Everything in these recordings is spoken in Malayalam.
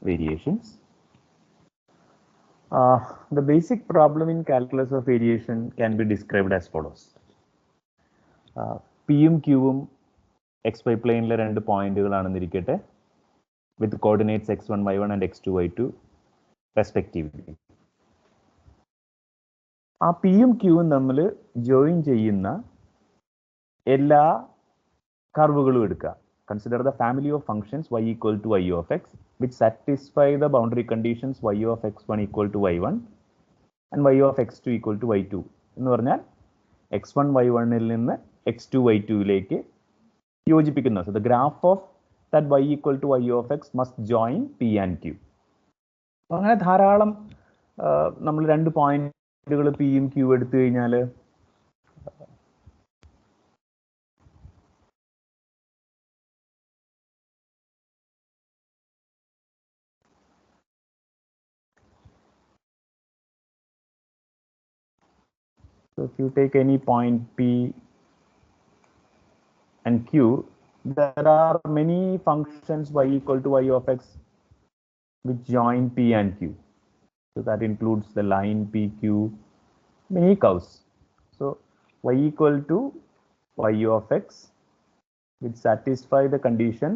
variations. The basic problem in calculus of variation can be described as follows. P യും Q യും xy പ്ലെയിനിലെ രണ്ട് പോയിന്റുകളാണെന്നിരിക്കട്ടെ with coordinates x1 y1 and x2 y2 respectively. ആ P യും Q യും തമ്മിൽ ജോയിൻ ചെയ്യുന്ന എല്ലാ കർവുകളും എടുക്കുക. Consider the family of functions y equal to y of x which satisfy the boundary conditions y of x1 equal to y1 and y of x2 equal to y2. എന്ന് പറഞ്ഞാൽ x1 y1 ൽ നിന്ന് x2 y2 lake യോജിപ്പിക്കുന്ന. So the graph of that y equal to y of x must join P and Q. അങ്ങനെ ധാരാളം നമ്മൾ രണ്ട് പോയിന്റുകൾ P യും Q എടുത്തു കഴിഞ്ഞാൽ so if you take any point P and Q, there are many functions y equal to y of x which join P and Q. So that includes the line PQ, many curves. So y equal to y of x which satisfy the condition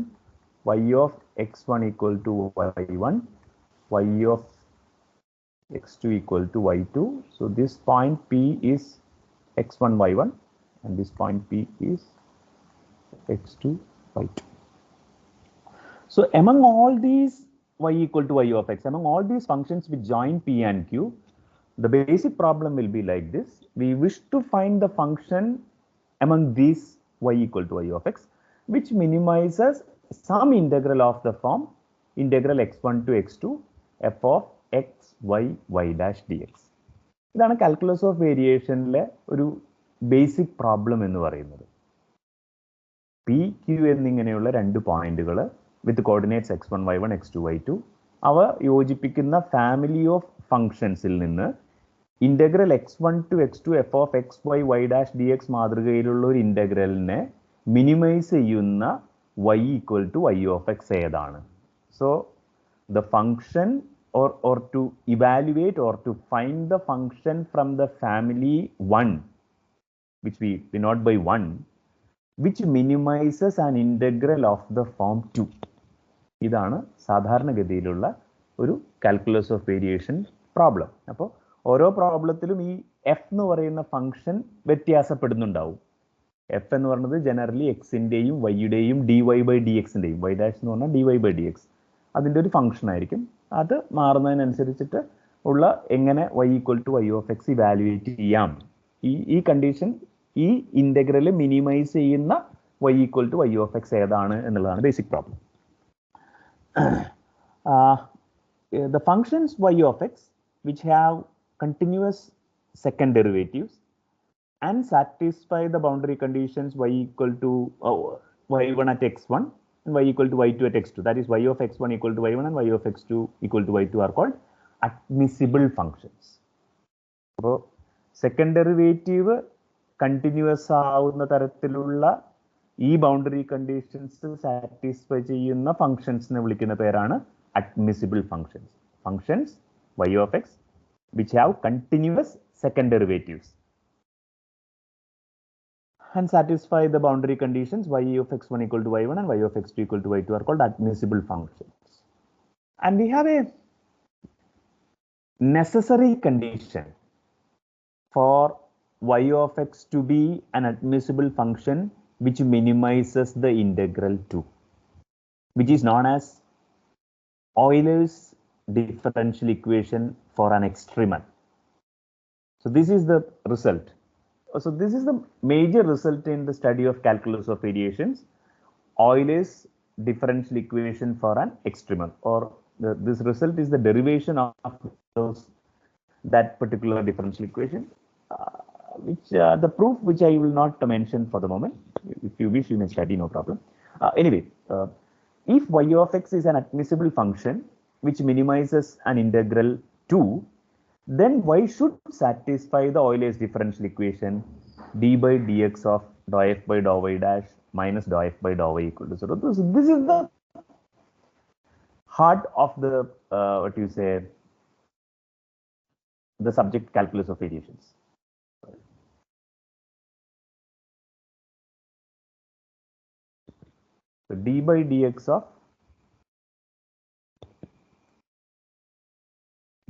y of x1 equal to y1, y of x2 equal to y2. So this point P is x1 y1 and this point P is x2 y2. So among all these y equal to y of x, among all these functions which join P and Q, the basic problem will be like this. We wish to find the function among these y equal to y of x which minimizes some integral of the form integral x1 to x2 f of x y y dash dx. ഇതാണ് കാൽക്കുലസ് ഓഫ് വേരിയേഷനിലെ ഒരു ബേസിക് പ്രോബ്ലം എന്ന് പറയുന്നത്. പി ക്യു എന്നിങ്ങനെയുള്ള രണ്ട് പോയിന്റുകൾ വിത്ത് coordinates x1 y1 x2 y2 അവ യോജിപ്പിക്കുന്ന ഫാമിലി ഓഫ് ഫങ്ഷൻസിൽ നിന്ന് integral x1 to x2 f of x y y dash dx മാതൃകയിലുള്ള ഒരു ഇന്റഗ്രലിനെ മിനിമൈസ് ചെയ്യുന്ന y equal to y of x ഏതാണ്? So the function or to evaluate or to find the function from the family 1 which we denote by 1 which minimizes an integral of the form 2. ഇതാണ് സാധാരണഗതിയിലുള്ള ഒരു കാൽക്കുലസ് ഓഫ് വേരിയേഷൻ പ്രോബ്ലം. അപ്പോൾ ഓരോ പ്രോബ്ലത്തിലും ഈ എഫ് എന്ന് പറയുന്ന ഫംഗ്ഷൻ വ്യത്യാസപ്പെടുന്നുണ്ടാവും. എഫ് എന്ന് പറയുന്നത് ജനറലി എക്സിൻ്റെയും വൈയുടെയും ഡി വൈ ബൈ ഡി എക്സിൻ്റെയും വൈ ഡാഷ് എന്ന് പറഞ്ഞാൽ D Y by D X അതിൻ്റെ ഒരു ഫംഗ്ഷൻ ആയിരിക്കും. അത് മാറുന്നതിനനുസരിച്ചിട്ട് ഉള്ള എങ്ങനെ y equal to y of X evaluate ചെയ്യാം, ഈ കണ്ടീഷൻ ഈ ഇന്റഗ്രൽ മിനിമൈസ് ചെയ്യുന്ന y equal to y of X ഏതാണ് എന്നുള്ളതാണ് basic problem. The functions y of x which have continuous second derivatives and satisfy the boundary conditions y equal to y1 at x1 and y equal to y2 at x2, that is y of x1 equal to y1 and y of x2 equal to y2 are called admissible functions. അപ്പോൾ സെക്കൻഡ് ഡെറിവേറ്റീവ് കണ്ടിന്യൂസ് ആവുന്ന തരത്തിലുള്ള ഈ ബൗണ്ടറി കണ്ടീഷൻസ് സാറ്റിസ്ഫൈ ചെയ്യുന്ന ഫംഗ്ഷൻസിനെ വിളിക്കുന്ന പേരാണ് admissible functions. Functions y of x which have continuous second derivatives and satisfy the boundary conditions y of x1 equal to y1 and y of x2 equal to y2 are called admissible functions. And we have a necessary condition for y of x to be an admissible function which minimizes the integral 2, which is known as Euler's differential equation for an extremum. So this is the result. So this is the major result in the study of calculus of variations, Euler's differential equation for an extremum, or this result is the derivation of that particular differential equation, which the proof which I will not mention for the moment. If you wish, you may study, no problem. Anyway, if y of x is an admissible function which minimizes an integral 2, then y should satisfy the Euler's differential equation d by dx of dou f by dou y dash minus dou f by dou y equal to 0. This is the heart of the what you say, the subject calculus of variations. So d by dx of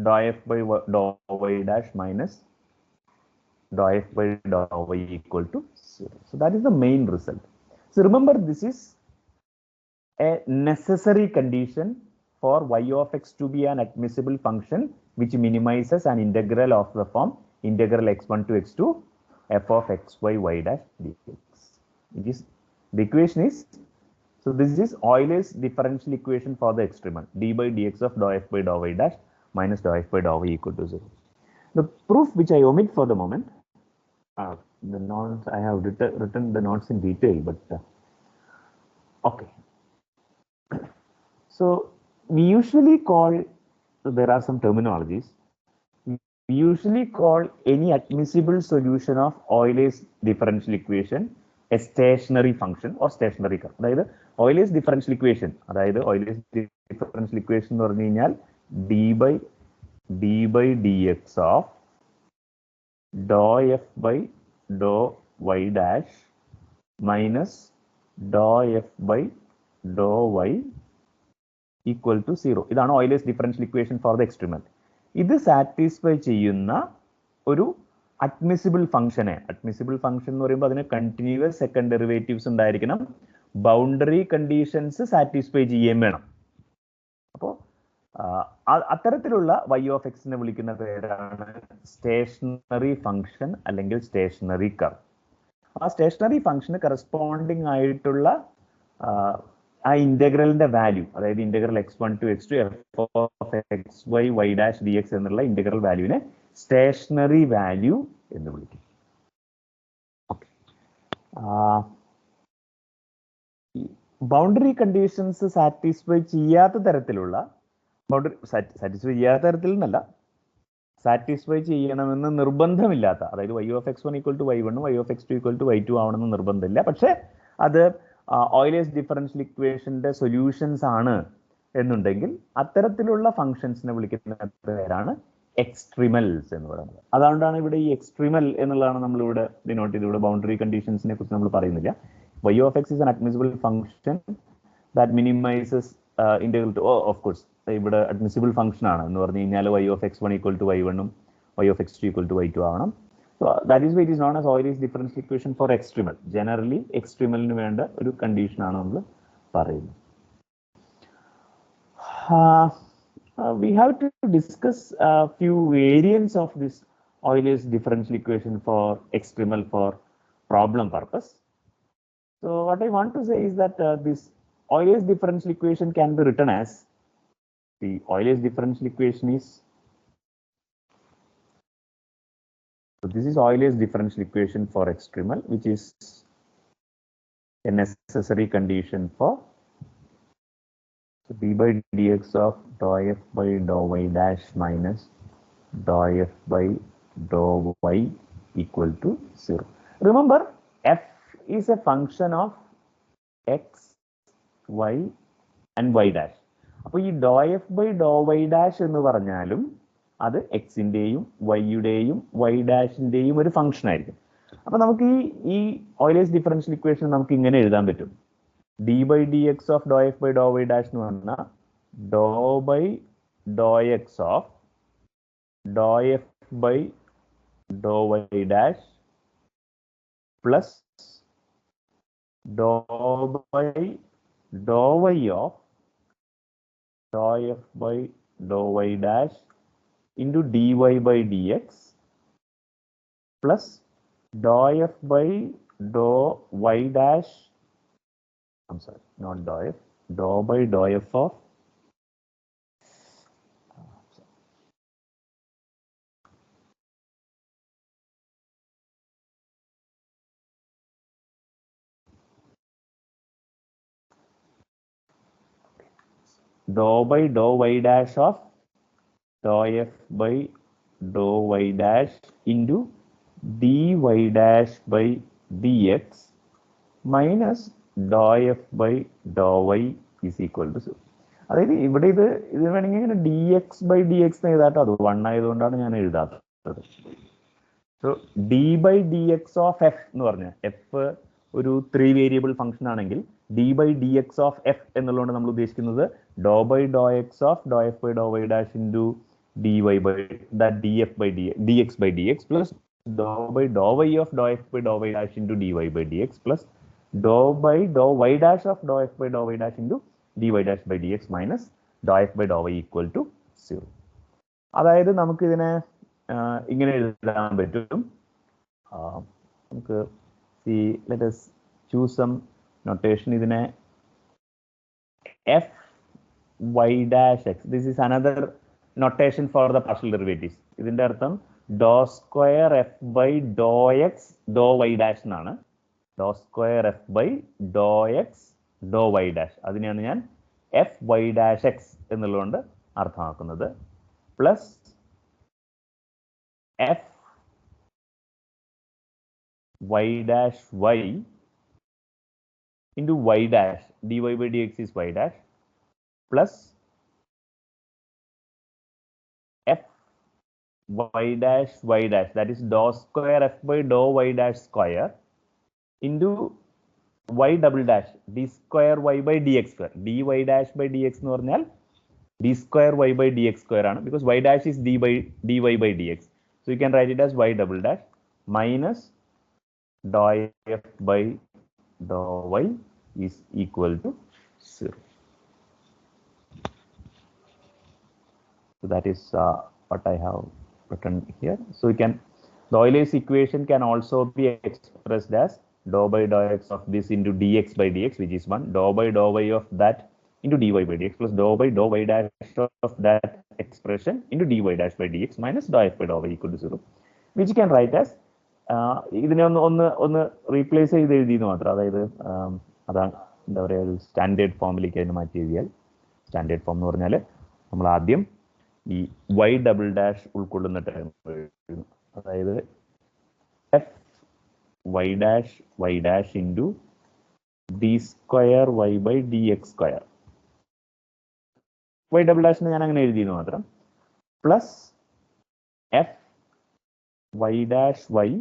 dou f by dou y dash minus dou f by dou y equal to 0. So that is the main result. So remember, this is a necessary condition for y of x to be an admissible function which minimizes an integral of the form integral x1 to x2 f of x by y dash dx. It is, the equation is, so this is Euler's differential equation for the extremum, d by dx of dou f by dou y dash minus dou f by dou y equal to 0. The proof which I omit for the moment, the notes I have written the notes in detail, but okay. So we usually call, so there are some terminologies. We usually call any admissible solution of Euler's differential equation a stationary function or stationary curve. അതായത് Euler's differential equation, അതായത് Euler's differential equation എന്ന് പറഞ്ഞു കഴിഞ്ഞാൽ d by dx of dou f by dou y dash minus dou f by dou y equal to 0. ഇതാണ് Euler's differential equation for the extremum. ഇത് സാറ്റിസ്ഫൈ ചെയ്യുന്ന ഒരു അഡ്മിസിബിൾ ഫംഗ്ഷനെ, അഡ്മിസിബിൾ ഫംഗ്ഷൻ എന്ന് പറയുമ്പോൾ അതിന് കണ്ടിന്യൂസ് സെക്കൻഡ് ഡെറിവേറ്റീവ്സ് ഉണ്ടായിരിക്കണം, ബൗണ്ടറി കണ്ടീഷൻസ് സാറ്റിസ്ഫൈ ചെയ്യുകയും വേണം. അപ്പോൾ അത്തരത്തിലുള്ള y of x നെ വിളിക്കുന്ന പേരാണ് സ്റ്റേഷനറി ഫംഗ്ഷൻ അല്ലെങ്കിൽ സ്റ്റേഷനറി കർവ്. ആ സ്റ്റേഷനറി ഫംഗ്ഷന് കറസ്പോണ്ടിങ് ആയിട്ടുള്ള ആ ഇന്റഗ്രലിന്റെ വാല്യൂ, അതായത് integral x1 to x2 f of x by y dash dx എന്നുള്ള ഇന്റഗ്രൽ വാല്യൂവിനെ സ്റ്റേഷനറി വാല്യൂ എന്ന് വിളിക്കും. ഓക്കെ, ബൗണ്ടറി കണ്ടീഷൻസ് സാറ്റിസ്ഫൈ ചെയ്യാത്ത തരത്തിലുള്ള, ബൗണ്ടറി സാറ്റിസ്ഫൈ ചെയ്യാത്ത തരത്തിൽ നിന്നല്ല, സാറ്റിസ്ഫൈ ചെയ്യണമെന്ന് നിർബന്ധമില്ലാത്ത, അതായത് y of x1 equal to y1 y of x2 equal to y2 ആവണമെന്ന് നിർബന്ധമില്ല, പക്ഷെ അത് ഓയിലേഴ്സ് ഡിഫറൻഷ്യൽ ഇക്വേഷന്റെ സൊല്യൂഷൻസ് ആണ് എന്നുണ്ടെങ്കിൽ അത്തരത്തിലുള്ള ഫംഗ്ഷൻസിനെ വിളിക്കുന്ന പേരാണ് എക്സ്ട്രീമൽസ് എന്ന് പറയുന്നത്. അതുകൊണ്ടാണ് ഇവിടെ ഈ എക്സ്ട്രീമൽ എന്നുള്ളതാണ് നമ്മളിവിടെ ഡിനോട്ട് ചെയ്ത്, ഇവിടെ ബൗണ്ടറി കണ്ടീഷൻസിനെ കുറിച്ച് നമ്മൾ പറയുന്നില്ല. y of x is an admissible function that minimizes integral to, of course ഇവിടെ അഡ്മിസിബിൾ ഫംഗ്ഷൻ ആണ് എന്ന് പറഞ്ഞു കഴിഞ്ഞാൽ y of x1 equal to y1 ഉം y of x2 equal to y2 ആവണം. So that is why it is known as Euler's differential equation for extremal. Generally extremalന് വേണ്ട ഒരു കണ്ടീഷൻ ആണ് നമ്മൾ പറയുന്നത്. We have to discuss a few variants of this Euler's differential equation for extremal for problem purpose. So what I want to say is that this Euler's differential equation can be written as, the Euler's differential equation is, so this is Euler's differential equation for extremal, which is a necessary condition for, so d by dx of dou f by dou y dash minus dou f by dou y equal to 0. Remember, f is a function of x, y and y dash. അപ്പോൾ ഈ dou f by dou y dash എന്ന് പറഞ്ഞാലും അത് എക്സിന്റെയും വൈയുടെയും വൈ ഡാഷിന്റെയും ഒരു ഫംഗ്ഷൻ ആയിരിക്കും. അപ്പൊ നമുക്ക് ഈ ഓയിലേഴ്സ് ഡിഫറൻഷ്യൽ ഇക്വേഷൻ നമുക്ക് ഇങ്ങനെ എഴുതാൻ പറ്റും. d by dx of dou f by dou y dash എന്ന് പറഞ്ഞാൽ dou by dou x of dou f by dou y dash plus dou by dou y of dou f by dou y dash into dy by dx plus dou f by dou y dash, I'm sorry, not dou f, dou by dou f of dou by dou y dash of dou f by dou y dash into dy dash by dx minus dou f by dou y is equal to 0. അതായത് ഇവിടെ ഇത് വേണമെങ്കിൽ ഇങ്ങനെ dx/dx എഴുതാട്ടോ, അത് 1 ആയതുകൊണ്ടാണ് ഞാൻ എഴുതാത്തത്. സോ d/dx ഓഫ് എഫ് എന്ന് പറഞ്ഞാൽ എഫ് ഒരു 3 വേരിയബിൾ ഫംഗ്ഷൻ ആണെങ്കിൽ d/dx ഓഫ് എഫ് എന്നുള്ളതുകൊണ്ട് നമ്മൾ ഉദ്ദേശിക്കുന്നത് dou/dx of dou(f/dou)y dash into dx/dx plus dou/dou(y of dou(f/dou)y dash into dy/dx plus dou/dou(y dash of dou(f/dou)y dash into dy-dx minus dou(f/dou)y equal to 0. അതായത് നമുക്ക് ഇതിനെ ഇങ്ങനെ എഴുതാൻ പറ്റും. നമുക്ക് let us choose some notation. ഇതിനെ f y dash x, this is another notation for the partial derivatives. ഇതിന്റെ അർത്ഥം dou square f by dou x dou y dash എന്നാണ്. dou square f by dou x dou y dash, അതിനെയാണ് ഞാൻ f y dash x എന്നുള്ളതുകൊണ്ട് അർത്ഥമാക്കുന്നത്. Plus f y dash y into y dash dy/dx is y dash plus f y dash that is dou square f by dou y dash square into y double dash d square y by dx square. dy dash by dx എന്ന് പറഞ്ഞാൽ d square y by dx square ആണ്, because y dash is dy by dx. So you can write it as y double dash minus dou f by dou y is equal to 0. So that is what I have written here. So you can, the Euler's equation can also be expressed as dou by dou x of this into dx/dx, which is 1, dou by dou y of that into dy/dx plus dou by dou y dash of that expression into dy-dx minus dou f by dou y equal to 0, which you can write as ഇതിനെ ഒന്ന് റീപ്ലേസ് ചെയ്ത് എഴുതിയെന്ന് മാത്രം. അതായത് അതാണ് എന്താ പറയുക, ഒരു സ്റ്റാൻഡേർഡ് ഫോമിലേക്ക് അതിനെ മാറ്റി എഴുതിയാൽ, സ്റ്റാൻഡേർഡ് ഫോം എന്ന് പറഞ്ഞാൽ നമ്മൾ ആദ്യം ഈ y ഡബിൾ ഡാഷ് ഉൾക്കൊള്ളുന്ന ടേം എഴുതുന്നു. അതായത് f y dash into d square y by dx square, y double ഡാഷിന് ഞാൻ അങ്ങനെ എഴുതിയെന്ന് മാത്രം, plus f y dash y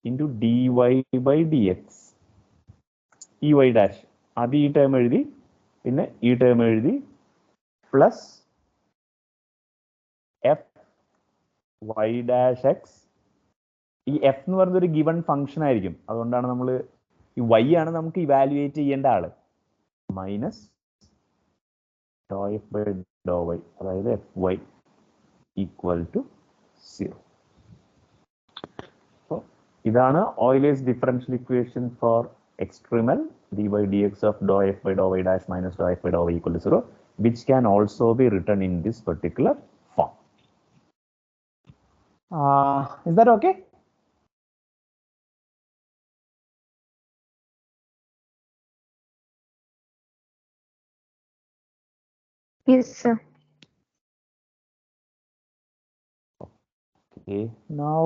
into dy/dx. ഈ y dash ആദ്യം ഈ ടേം എഴുതി, പിന്നെ ഈ ടേം എഴുതി, plus f y dash x. ഈ f എന്ന് പറയുന്നത് ഒരു ഗിവൺ ഫംഗ്ഷൻ ആയിരിക്കും, അതുകൊണ്ടാണ് നമ്മൾ ഈ y ആണ് നമുക്ക് ഇവാലുവേറ്റ് ചെയ്യേണ്ട ആള്, minus dou f by dou y, അതായത് fy equal to 0. So ഇതാണ് Euler's differential equation for extremal dy/dx of dou f by dou y dash minus dou f by dou y equal to 0, which can also be written in this particular form. Is that okay? Yes, sir. Okay. Now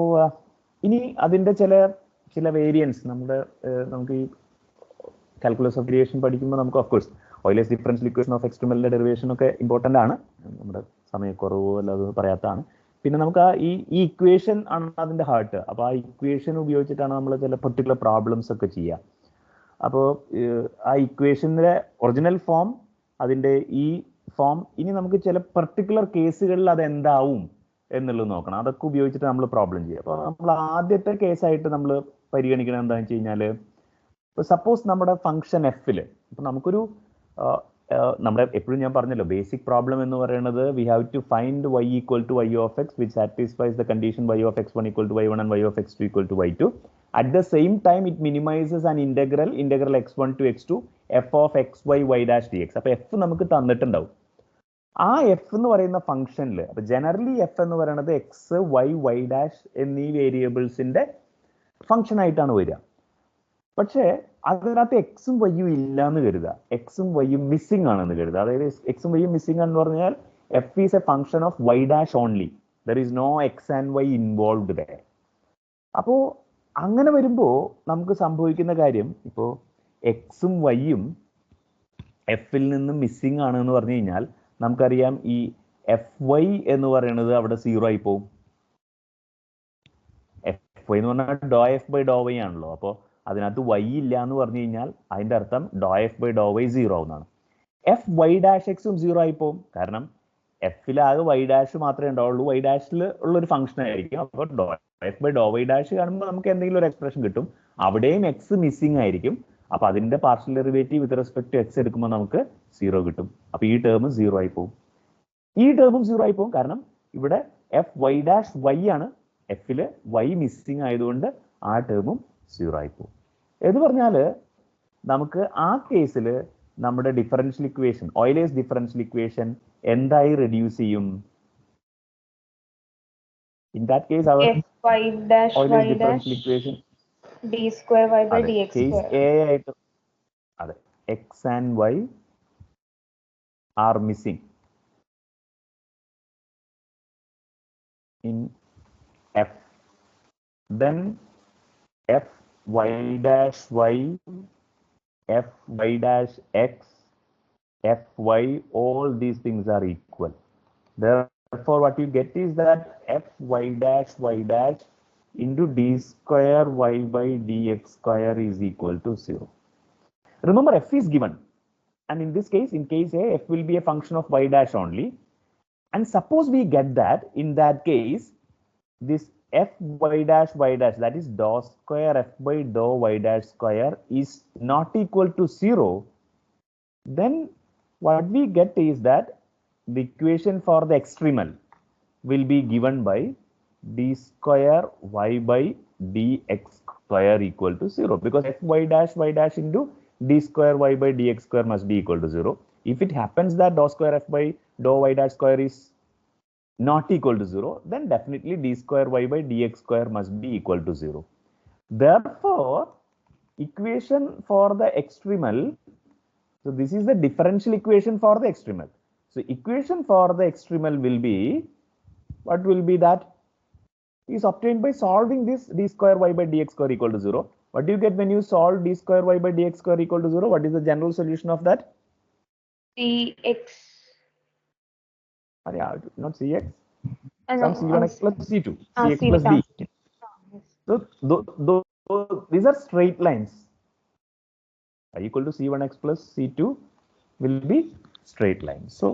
ഇനി അതിന്റെ ചില വേരിയൻസ് നമുക്ക് ഈ കാൽക്കുലസ് ഓഫ് വേരിയേഷൻ പഠിക്കുമ്പോൾ നമുക്ക് of course Euler's differential equation of extremal derivation ഒക്കെ ഇമ്പോർട്ടൻ്റ് ആണ്, നമ്മുടെ സമയക്കുറവോ അല്ലാതെ പറയാത്തതാണ്. പിന്നെ നമുക്ക് ഈ ഇക്വേഷൻ ആണ് അതിന്റെ ഹാർട്ട്. അപ്പോൾ ആ ഇക്വേഷൻ ഉപയോഗിച്ചിട്ടാണ് നമ്മൾ ചില പെർട്ടിക്കുലർ പ്രോബ്ലംസ് ഒക്കെ ചെയ്യുക. അപ്പോൾ ആ ഇക്വേഷൻ്റെ ഒറിജിനൽ ഫോം, അതിൻ്റെ ഈ ഫോം, ഇനി നമുക്ക് ചില പെർട്ടിക്കുലർ കേസുകളിൽ അത് എന്താവും എന്നുള്ളത് നോക്കണം. അതൊക്കെ ഉപയോഗിച്ചിട്ട് നമ്മൾ പ്രോബ്ലം ചെയ്യുക. അപ്പോൾ നമ്മൾ ആദ്യത്തെ കേസായിട്ട് നമ്മൾ പരിഗണിക്കണം എന്താണെന്ന് വെച്ച് കഴിഞ്ഞാൽ, ഇപ്പോൾ സപ്പോസ് നമ്മുടെ ഫംഗ്ഷൻ എഫിൽ, ഇപ്പോൾ നമുക്കൊരു നമ്മുടെ എപ്പോഴും ഞാൻ പറഞ്ഞല്ലോ ബേസിക് പ്രോബ്ലം എന്ന് പറയുന്നത് we have to find y equal to y of x which satisfies the condition y of x1 equal to y1 and y of x2 equal to y2. At the same time it minimizes an integral x1 to x2 f of xy y dash dx. അപ്പോൾ എഫ് നമുക്ക് തന്നിട്ടുണ്ടാവും. ആ എഫ് എന്ന് പറയുന്ന ഫംഗ്ഷനിൽ, അപ്പോൾ ജനറലി എഫ് എന്ന് പറയുന്നത് എക്സ് വൈ വൈ ഡാഷ് എന്നീ വേരിയബിൾസിന്റെ ഫംഗ്ഷൻ ആയിട്ടാണ് വരിക. പക്ഷേ അതിനകത്ത് എക്സും വൈയും ഇല്ല എന്ന് കരുതുക, എക്സും വൈയും മിസ്സിംഗ് ആണെന്ന് കരുതുക. അതായത് എക്സും വൈയും മിസ്സിംഗ് ആണെന്ന് പറഞ്ഞാൽ f is a function of Y dash only, there is no x and y involved there. അപ്പോൾ അങ്ങനെ വരുമ്പോൾ നമുക്ക് സംഭവിക്കുന്ന കാര്യം, ഇപ്പോൾ എക്സും വൈയും എഫിൽ നിന്ന് മിസ്സിംഗ് ആണ് എന്ന് പറഞ്ഞു കഴിഞ്ഞാൽ നമുക്കറിയാം ഈ FY എന്ന് പറയുന്നത് അവിടെ 0 ആയി പോകും. FY എന്ന് പറഞ്ഞാൽ ∂F/∂Y ആണല്ലോ. അപ്പോൾ അതിനകത്ത് Y ഇല്ല എന്ന് പറഞ്ഞു കഴിഞ്ഞാൽ അതിന്റെ അർത്ഥം ∂F/∂Y 0 ആവുന്നതാണ്. FY'(X)ഉം 0 ആയി പോകും. കാരണം എഫിലാകെ Y' മാത്രമേ ഉണ്ടാവുള്ളൂ. Y' ഉള്ളൊരു ഫംഗ്ഷൻ ആയിരിക്കും. അപ്പോൾ ∂F/∂Y' കാണുമ്പോൾ നമുക്ക് എന്തെങ്കിലും ഒരു എക്സ്പ്രഷൻ കിട്ടും. അവിടെയും X മിസ്സിംഗ് ആയിരിക്കും. അപ്പൊ അതിന്റെ partial derivative with respect to X എടുക്കുമ്പോൾ നമുക്ക് 0 കിട്ടും. അപ്പൊ ഈ ടേം 0 ആയി പോകും. ഈ ടേമും 0 ആയി പോകും. കാരണം ഇവിടെ FY' ആണ്. എഫില് Y മിസ്സിംഗ് ആയതുകൊണ്ട് ആ ടേമും 0 ആയി പോകും. എന്ന് പറഞ്ഞാൽ നമുക്ക് ആ കേസിൽ നമ്മുടെ differential equation, Euler's differential equation എന്തായി റെഡ്യൂസ് ചെയ്യും? In that case, our Euler's differential equation d²y/dx². Case A ആയിട്ട് അതെ, X and Y are missing in F. Then Fy'(y), Fy'(x), Fy, all these things are equal. Therefore, what you get is that Fy'(y) into d²y/dx² is equal to 0. Remember, F is given, and in this case, in case A, F will be a function of Y' only. And suppose we get that, in that case, this Fy'(y), that is ∂2F/∂y' is not equal to 0. Then what we get is that the equation for the extremal will be given by d²y/dx² equal to 0, because Fy'(y) into d²y/dx² must be equal to 0. If it happens that ∂2F/∂y' is not equal to 0, then definitely d²y/dx² must be equal to 0. Therefore, equation for the extremal, so this is the differential equation for the extremal. So equation for the extremal will be, what will be that? Is obtained by solving this d²y/dx² equal to 0. What do you get when you solve d²y/dx² equal to 0? What is the general solution of that? dx. Not Cx. No, Some C1x plus C2. Cx C1 plus D. So these are straight lines. I equal to C1x plus C2 will be straight lines. So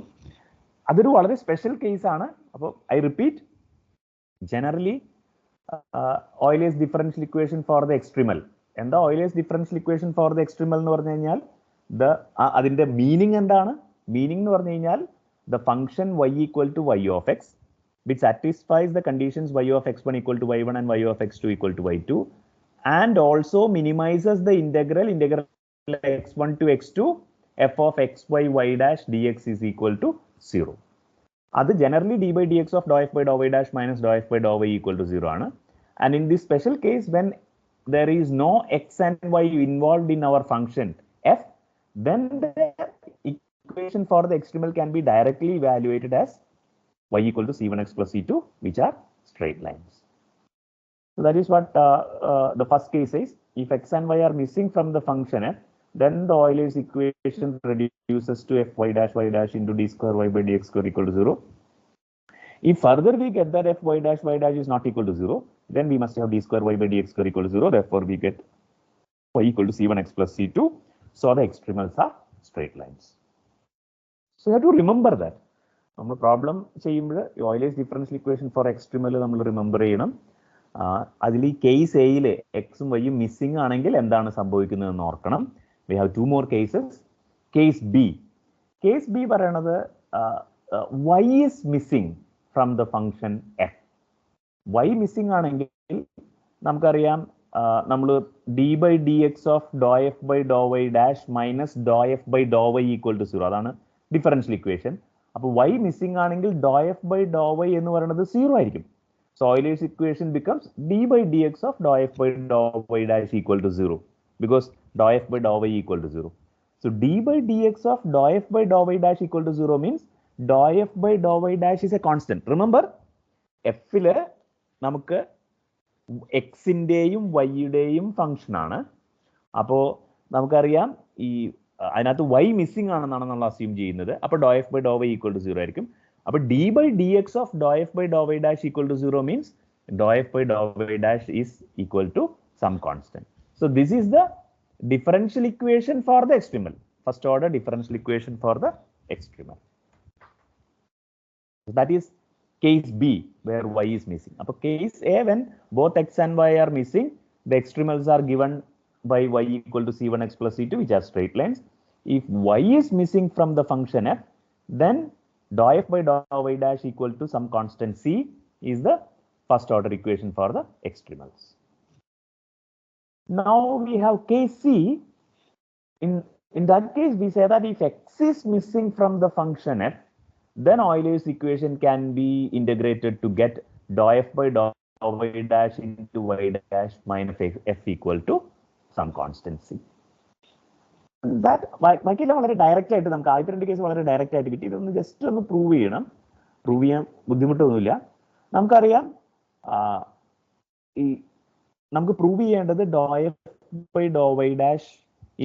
അതൊരു വളരെ സ്പെഷ്യൽ കേസ് ആണ്. അപ്പോൾ I repeat, generally Euler's differential equation for the extremal. എന്താ Euler's differential equation for the extremal എന്ന് പറഞ്ഞു കഴിഞ്ഞാൽ അതിന്റെ മീനിങ് എന്താണ്? മീനിങ് എന്ന് പറഞ്ഞു കഴിഞ്ഞാൽ the function y equal to y of x which satisfies the conditions y of x1 equal to y1 and y of x2 equal to y2, and also minimizes the integral x1 to x2 f of xy y dash dx is equal to 0. അത് generally d by dx of ∂f/∂y dash minus ∂f/∂y equal to 0 ആണ്. And in this special case, when there is no x and y involved in our function f, then the equation for the extremal can be directly evaluated as y equal to c1x plus c2, which are straight lines. So that is what the first case is. If x and y are missing from the function f, then the Euler's equation reduces to Fy'(y) into d²y/dx² equal to 0. If further we get that Fy'(y) is not equal to 0, then we must have d²y/dx² equal to 0. Therefore, we get y equal to c1x plus c2. So the extremals are straight lines. So you have to remember that. നമ്മൾ പ്രോബ്ലം ചെയ്യുമ്പോൾ Euler's differential equation for extremal നമ്മൾ റിമെമ്പർ ചെയ്യണം. അതിൽ ഈ കേസ് എയിൽ എക്സും വൈയും മിസ്സിംഗ് ആണെങ്കിൽ എന്താണ് സംഭവിക്കുന്നതെന്ന് ഓർക്കണം. We have two more cases. Case B. Case B പറയണത് y is missing from the function f. y missing ആണെങ്കിൽ നമുക്കറിയാം നമ്മൾ d by dx of ∂f/∂y dash minus ∂f/∂y equal to 0. അതാണ് ഡിഫറൻഷ്യൽ ഇക്വേഷൻ. അപ്പോൾ y missing ആണെങ്കിൽ ∂f/∂y എന്ന് പറയുന്നത് 0 ആയിരിക്കും. So Euler's equation becomes d by dx of ∂f/∂y dash equal to 0, because ∂f/∂y equal to 0. So d by dx of ∂f/∂y dash equal to 0 means ∂f/∂y dash is a constant. Remember, f-ല് നമുക്ക് എക്സിന്റെയും വൈയുടെയും ഫംഗ്ഷൻ ആണ്. അപ്പോൾ നമുക്കറിയാം ഈ അതിനകത്ത് y മിസ്സിംഗ് ആണെന്നാണ് നമ്മൾ അസ്യൂം ചെയ്യുന്നത്. അപ്പോൾ doh F by doh Y equal to 0 ആയിരിക്കും. അപ്പോൾ d by dx of dou f by dou y dash equal to 0 means dou f by dou y dash is equal to some constant. So this is the differential equation for the extremal, first order differential equation for the extremal. So that is case B where y is missing. Now case A, when both x and y are missing, the extremals are given by y equal to c1x plus c2, which are straight lines. If y is missing from the function f, then dou f by dou y dash equal to some constant c is the first order equation for the extremals. Now we have case C. In that case, we say that if x is missing from the function f, then Euler's equation can be integrated to get dou f by dou y dash into y dash minus f equal to some constant c. That ബാക്കിയെല്ലാം വളരെ ഡയറക്റ്റ് ആയിട്ട് നമുക്ക് ആദ്യത്തെ രണ്ട് കേസ് വളരെ ഡയറക്റ്റ് ആയിട്ട് കിട്ടി. ഇതൊന്ന് ജസ്റ്റ് ഒന്ന് പ്രൂവ് ചെയ്യണം. പ്രൂവ് ചെയ്യാൻ ബുദ്ധിമുട്ടൊന്നുമില്ല. നമുക്കറിയാം ഈ നമുക്ക് പ്രൂവ് ചെയ്യേണ്ടത് doh F by doh Y dash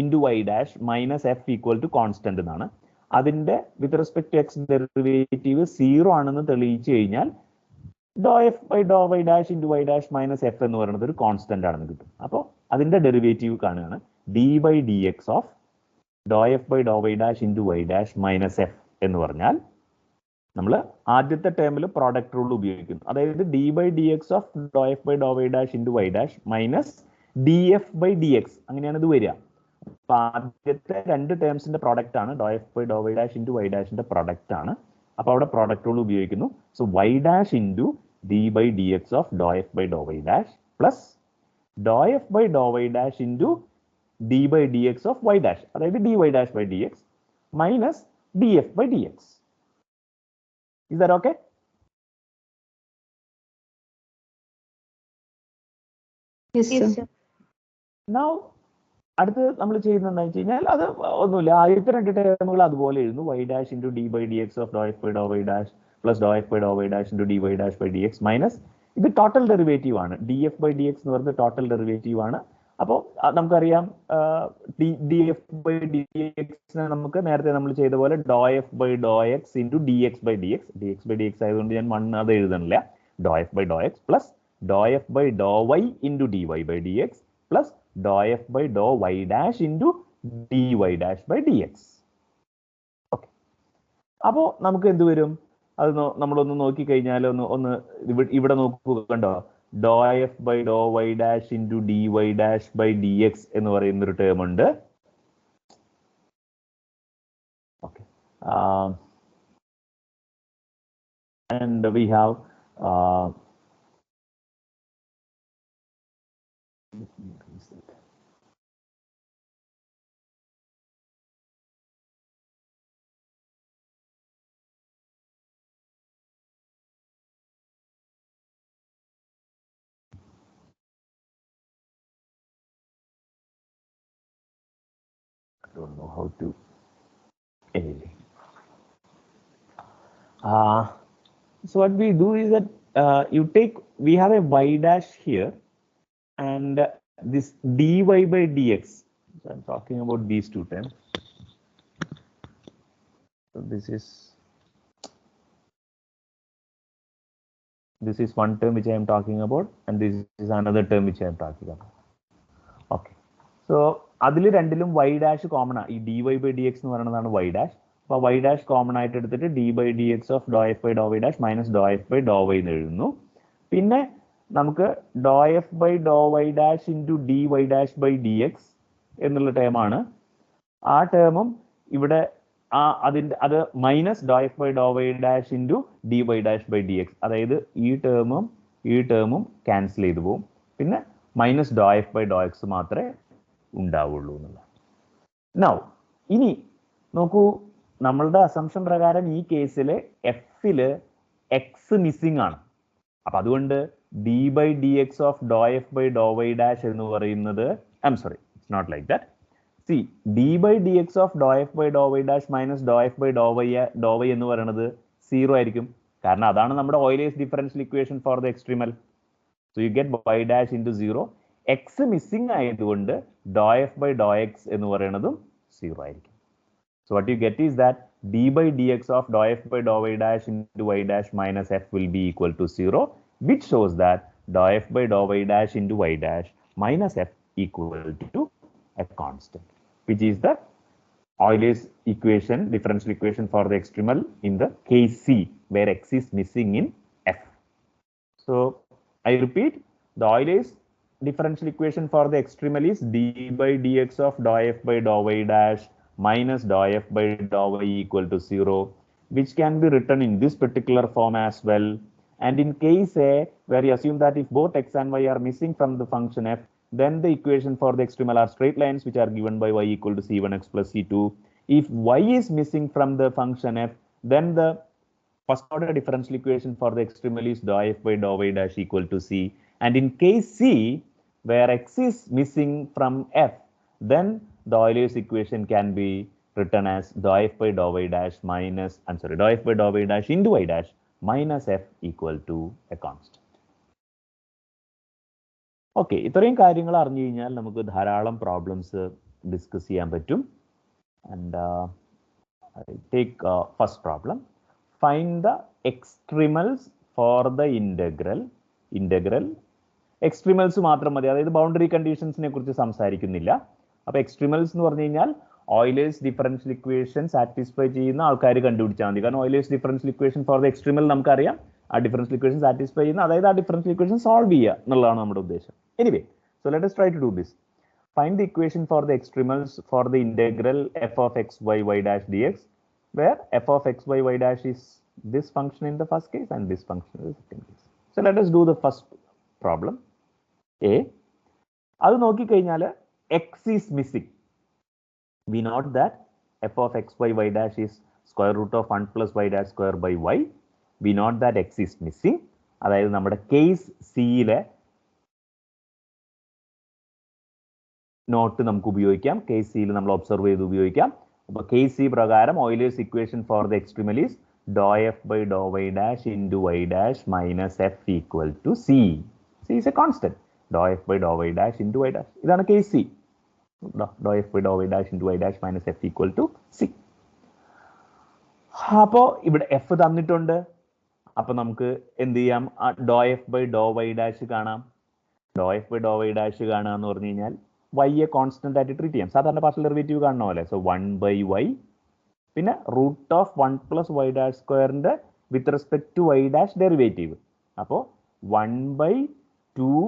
into Y dash minus F equal to constant എന്നാണ്. അതിന്റെ with respect to X derivative 0 ആണെന്ന് തെളിയിച്ചു കഴിഞ്ഞാൽ doh F by doh Y dash into Y dash minus F എന്ന് പറയുന്നത് ഒരു കോൺസ്റ്റന്റ് ആണെന്ന് കിട്ടും. അപ്പോൾ അതിന്റെ ഡെറിവേറ്റീവ് കാണുകയാണ് D by D X of doh F by doh Y dash into Y dash minus F എന്ന് പറഞ്ഞാൽ നമ്മൾ ആദ്യത്തെ ടേമിൽ പ്രോഡക്റ്റ് റൂൾ ഉപയോഗിക്കുന്നു. അതായത് D by D X of doh F by doh Y dash into Y dash minus D F by D X, അങ്ങനെയാണ് ഇത് വരിക. അപ്പൊ ആദ്യത്തെ രണ്ട് ടേംസിന്റെ പ്രോഡക്റ്റ് ആണ് doh F by doh Y dash into Y ഡാഷിന്റെ പ്രോഡക്റ്റ് ആണ്. അപ്പൊ അവിടെ പ്രോഡക്റ്റ് റൂൾ ഉപയോഗിക്കുന്നു. So Y dash into D by D X of doh F by doh Y dash plus doh F by doh Y dash into D by D X of Y dash, അതായത് D Y dash by D X minus D F by D X. Is that okay? Yes, sir. Now, അടുത്ത് നമ്മൾ ചെയ്യുന്നത് എന്താ വെച്ച് കഴിഞ്ഞാൽ അത് ഒന്നുമില്ല, ആദ്യത്തെ രണ്ട് ടേമുകൾ അതുപോലെ എഴുതുന്നു. Y dash into D by D X of doh F by doh Y dash plus doh F by doh Y dash into D Y dash by D X minus ഇത് ടോട്ടൽ ഡെറിവേറ്റീവ് ആണ്. D F by D X എന്ന് പറയുന്നത് ടോട്ടൽ ഡെറിവേറ്റീവ് ആണ്. അപ്പോൾ നമുക്കറിയാം ഡി എഫ് ബൈ ഡി എക്സിനെ നമുക്ക് നേരത്തെ നമ്മൾ ചെയ്ത പോലെ doh F by Dr X into D X by D X, D X by D X ആയതുകൊണ്ട് ഞാൻ അത് എഴുതണില്ല. Doh F by Dr X plus doh F by doh Y into D Y by D X plus doh F by doh Y dash into D Y dash by D X. Okay, അപ്പോൾ നമുക്ക് എന്ത് വരും? അത് നമ്മളൊന്ന് നോക്കിക്കഴിഞ്ഞാൽ ഒന്ന് ഇവിടെ നോക്കുക, കണ്ടോ? Doh F by doh Y dash into D Y dash by D X എന്ന് പറയുന്ന ഒരു ടേം ഉണ്ട്. Okay, and we have don't know how to anyway. So what we do is that we have a y dash here and this dy by dx. So I'm talking about these two terms. So this is one term which I am talking about and this is another term which I am talking about. Okay, so അതിൽ രണ്ടിലും വൈ ഡാഷ് കോമൺ ആണ്. ഈ D Y by D X എന്ന് പറയുന്നതാണ് വൈ ഡാഷ്. അപ്പോൾ വൈ ഡാഷ് കോമൺ ആയിട്ട് എടുത്തിട്ട് D by D X of doh F by doh Y dash minus doh f by doh Y എന്ന് എഴുതുന്നു. പിന്നെ നമുക്ക് doh F by doh Y dash into D Y dash by D X എന്നുള്ള ടേമാണ്. ആ ടേമും ഇവിടെ അത് minus doh f by doh Y dash into D Y dash by D x, അതായത് ഈ ടേമും ക്യാൻസൽ ചെയ്തു പോകും. പിന്നെ minus doh f by Dr x മാത്രമേ ഉണ്ടാവുള്ളൂ എന്നുള്ള. നൗ ഇനി നോക്കൂ, നമ്മളുടെ അസംഷൻ പ്രകാരം ഈ കേസിൽ എഫില് എക്സ് മിസ്സിംഗ് ആണ്. അപ്പൊ അതുകൊണ്ട് D by D X of doh F by doh Y dash എന്ന് പറയുന്നത് it's not like that. C D by D X of doh F by doh Y dash minus doh f by doh Y എന്ന് പറയുന്നത് 0 ആയിരിക്കും. കാരണം അതാണ് നമ്മുടെ Euler's differential equation for the extremal. So you get Y dash into 0. X missing ആയതുകൊണ്ട് doh F by Dr X എന്ന് പറയുന്നതും 0 ആയിരിക്കും. So what you get is that d by dx of dou f by dou y dash into y dash minus f will be equal to 0, which shows that dou f by dou y dash into y dash minus f equal to a constant, which is the Euler's equation, differential equation for the extremal in the case C, where x is missing in f. So I repeat, the Euler's differential equation for the extremal is d by dx of dou f by dou y dash minus dou f by dou y equal to 0, which can be written in this particular form as well. And in case A, where you assume that if both x and y are missing from the function f, then the equation for the extremal are straight lines, which are given by y equal to c1x plus c2. If y is missing from the function f, then the first order differential equation for the extremal is dou f by dou y dash equal to c. And in case C, where x is missing from f, then the Euler's equation can be written as dou f by dou y dash dou f by dou y dash into y dash minus f equal to a constant. Okay, ഇത്രയും കാര്യങ്ങൾ അറിഞ്ഞു കഴിഞ്ഞാൽ നമുക്ക് ധാരാളം പ്രോബ്ലംസ് ഡിസ്കസ് ചെയ്യാൻ പറ്റും. And take first problem. Find the extremals for the integral. Extremals മാത്രം മതി, അതായത് ബൗണ്ടറി കണ്ടീഷൻസിനെ കുറിച്ച് സംസാരിക്കുന്നില്ല. അപ്പോൾ എക്സ്ട്രീമൽസ് എന്ന് പറഞ്ഞു കഴിഞ്ഞാൽ ഓയിലേഴ്സ് ഡിഫറൻഷ്യൽ ഇക്വേഷൻ സാറ്റിസ്ഫൈ ചെയ്യുന്ന ആൾക്കാർ കണ്ടുപിടിച്ചാൽ മതി. കാരണം Euler's differential equation for the extremal നമുക്കറിയാം, ആ ഡിഫറൻഷ്യൽ ഇക്വേഷൻ സാറ്റിസ്ഫൈ ചെയ്യുന്ന, അതായത് ആ ഡിഫറൻഷ്യൽ ഇക്വേഷൻ സോൾവ് ചെയ്യുക എന്നുള്ളതാണ് നമ്മുടെ ഉദ്ദേശം. Anyway, so let us try to do this. Find the equation for the extremals for the integral f of x by y dash dx, where f of x by y dash is this function in the first case and this function in the second case. So let us do the first problem. A, അത് നോക്കിക്കഴിഞ്ഞാൽ x is missing. We note that f of x by y dash is square root of 1 plus y dash square by y. We note that x is missing. അതായത് നമ്മുടെ കേസ് സിയിലെ നോട്ട് നമുക്ക് ഉപയോഗിക്കാം, കേസ് സിയിൽ നമ്മൾ ഒബ്സർവ് ചെയ്ത് ഉപയോഗിക്കാം. അപ്പോൾ കേസ് സി പ്രകാരം Euler's equation for the extremal is doh F by doh Y dash into Y dash minus F equal to C. C is a constant. Doh F by doh Y dash into Y dash, ഇതാണ് case C. Doh F by doh Y dash into Y dash minus F equal to C. അപ്പോൾ ഇവിടെ എഫ് തന്നിട്ടുണ്ട്. അപ്പോൾ നമുക്ക് എന്ത് ചെയ്യാം, doh F by doh Y dash കാണാം. Doh F by doh Y dash കാണുക എന്ന് പറഞ്ഞു കഴിഞ്ഞാൽ വൈയെ കോൺസ്റ്റന്റ് ആയിട്ട് ട്രീറ്റ് ചെയ്യാം. സാധാരണ പാർഷ്യൽ ഡെറിവേറ്റീവ് കാണുന്ന പോലെ. സോ 1 ബൈ വൈ, പിന്നെ root of 1 plus Y dash സ്ക്വയറിന്റെ with respect to Y dash derivative. അപ്പോൾ 1 by 2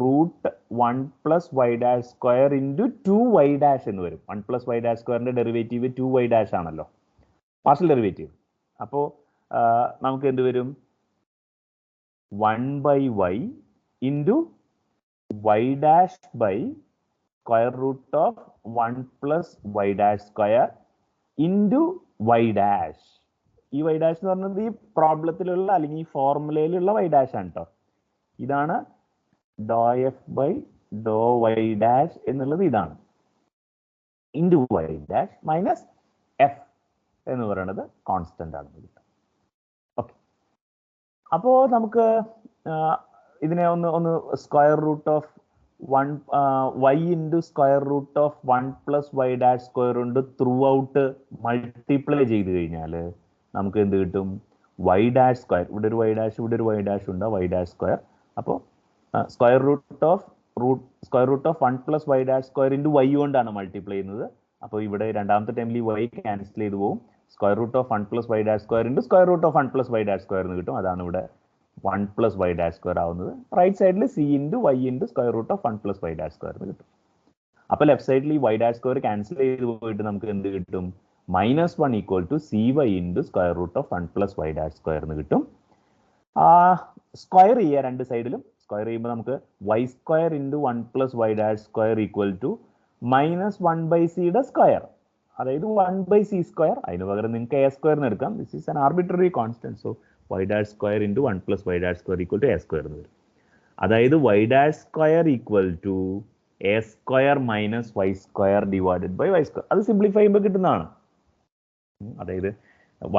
root 1 plus Y dash square into 2 Y dash എന്ന് വരും. 1 പ്ലസ് വൈ ഡാഷ് സ്ക്വയറിന്റെ ഡെറിവേറ്റീവ് 2 വൈ ഡാഷ് ആണല്ലോ, പാർഷ്യൽ ഡെറിവേറ്റീവ്. അപ്പോൾ നമുക്ക് എന്ത് വരും, 1 by Y into Y dash by square root of 1 plus Y dash square into Y dash. ഈ വൈ ഡാഷ് എന്ന് പറഞ്ഞത് ഈ പ്രോബ്ലത്തിലുള്ള അല്ലെങ്കിൽ ഈ ഫോർമുലയിലുള്ള വൈ ഡാഷ് ആണ് കേട്ടോ. ഇതാണ് doh F by doh Y dash എന്നുള്ളത്, ഇതാണ് into Y dash minus F എന്ന് പറയുന്നത് കോൺസ്റ്റന്റ് ആണ് കിട്ടും. ഓക്കെ, അപ്പോൾ നമുക്ക് ഇതിനെ ഒന്ന് square root of 1 y into square root of 1 plus Y dash square കൊണ്ട് ത്രൂ ഔട്ട് മൾട്ടിപ്ലൈ ചെയ്ത് കഴിഞ്ഞാൽ നമുക്ക് എന്ത് കിട്ടും, വൈ ഡാഷ് സ്ക്വയർ. ഇവിടെ ഒരു വൈ ഡാഷ്, ഇവിടെ ഒരു വൈ ഡാഷ് ഉണ്ട്, വൈ ഡാഷ് സ്ക്വയർ. അപ്പോൾ square root of 1 plus Y dash square into y കൊണ്ടാണ് മൾട്ടിപ്ലൈ ചെയ്യുന്നത്. അപ്പോൾ ഇവിടെ രണ്ടാമത്തെ ടൈമിൽ ഈ വൈ ക്യാൻസൽ ചെയ്ത് പോകും. Square root of 1 plus Y dash square into square root of 1 plus Y dash square എന്ന് കിട്ടും. അതാണ് ഇവിടെ 1 പ്ലസ് വൈ ഡാഷ് സ്ക്വയർ ആവുന്നത്. റൈറ്റ് സൈഡിൽ c into y into square root of 1 plus Y dash square എന്ന് കിട്ടും. അപ്പോൾ ലെഫ്റ്റ് സൈഡിൽ ഈ വൈ ഡാഷ് സ്ക്വയർ ക്യാൻസൽ ചെയ്ത് പോയിട്ട് നമുക്ക് എന്ത് കിട്ടും, -1 equal to c y into square root of 1 plus Y dash square എന്ന് കിട്ടും. സ്ക്വയർ ചെയ്യുക രണ്ട് സൈഡിലും. സ്ക്വയർ ചെയ്യുമ്പോൾ നമുക്ക് y square into 1 plus Y dash square equal to -1 by സിയുടെ സ്ക്വയർ, അതായത് 1 ബൈ സി സ്ക്വയർ. അതിന് പകരം നിങ്ങൾക്ക് എ സ്ക്വയർ എന്ന് എടുക്കാം. This is an arbitrary constant. So Y dash square into 1 plus Y dash square equal to a square എന്ന് വരും. അതായത് y dash square equal to a square minus y square divided by y square. അത് സിംപ്ലിഫൈ ചെയ്യുമ്പോൾ കിട്ടുന്നതാണ്. അതായത്